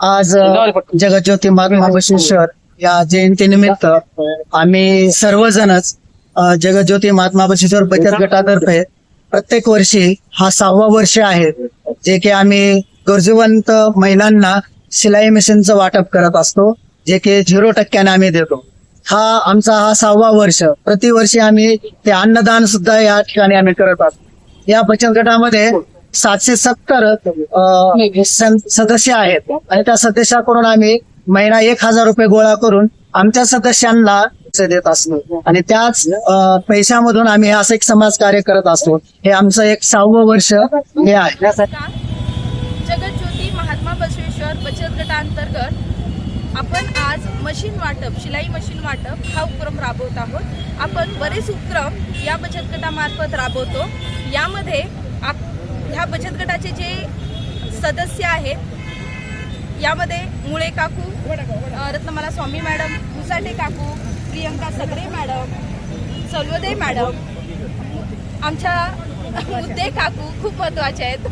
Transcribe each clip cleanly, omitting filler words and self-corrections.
आज जगज्योती महात्मा बसवेश्वर या जयंतीनिमित्त आम्ही सर्वजणच जगज्योती महात्मा बसवेश्वर बचत गटातर्फे प्रत्येक वर्षी हा 6वा वर्ष आहे जे की आम्ही गरजूवंत महिलांना शिलाई मशीनचं वाटप करत असतो, जे की 0% आम्ही देतो. हा आमचा 6वा वर्ष. प्रतिवर्षी आम्ही ते अन्नदान सुद्धा या ठिकाणी आम्ही करत असतो. या बचत गटामध्ये 770 सदस्य आहेत आणि त्या सदस्याकडून आम्ही महिना 1000 रुपये गोळा करून आमच्या सदस्यांना देत असतो आणि त्याच पैशामधून आम्ही असं एक समाज कार्य करत असतो. हे आमचं एक 6वं वर्ष हे आहे. जगज्योती महात्मा बसवेश्वर बचत गटांतर्गत आपण आज मशीन वाटप, शिलाई मशीन वाटप हा उपक्रम राबवत आहोत. आपण बरेच उपक्रम या बचत गटामार्फत राबवतो. यामध्ये ह्या बचत गटाचे जे सदस्य आहेत यामध्ये मुळे काकू, रत्नमाला स्वामी मॅडम, मुसाटे काकू, प्रियंका सगरे मॅडम, सलवदे मॅडम, आमच्या मुद्दे काकू खूप महत्त्वाचे आहेत.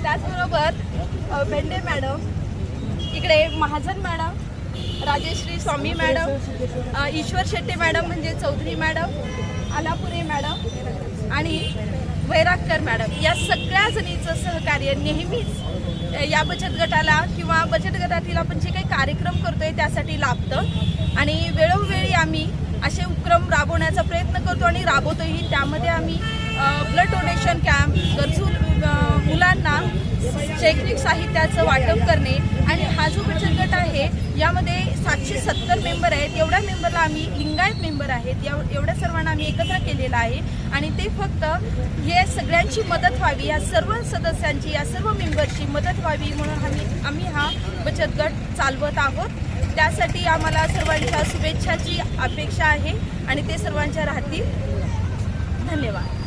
त्याचबरोबर भेंडे मॅडम, इकडे महाजन मॅडम, राजेश्री स्वामी मॅडम, ईश्वर शेट्टे मॅडम म्हणजे चौधरी मॅडम, आलापुरे मॅडम आणि वैरागकर मॅडम, या सगळ्या जणींचं सहकार्य नेहमीच या बचत गटाला किंवा बचत गटातील आपण जे काही कार्यक्रम करतोय त्यासाठी लाभतं आणि वेळोवेळी आम्ही असे उपक्रम राबवण्याचा प्रयत्न करतो आणि राबवतोही. त्यामध्ये आम्ही ब्लड डोनेशन कॅम्प, गरजू मुलांना शैक्षणिक साहित्याचं वाटप करणे आणि हा जो बचत गट आहे यामध्ये 770 मेंबर आहेत. एवढ्या मेंबरला आम्ही लिंगायत मेंबर आहेत, एवढ्या सर्वांना आम्ही एकत्र केलेलं आहे आणि ते फक्त हे सगळ्यांची मदत व्हावी, या सर्व सदस्यांची, या सर्व मेंबरची मदत व्हावी म्हणून आम्ही हा बचत गट चालवत आहोत. त्यासाठी आम्हाला सर्वांच्या शुभेच्छाची अपेक्षा आहे आणि ते सर्वांच्या राहतील. धन्यवाद.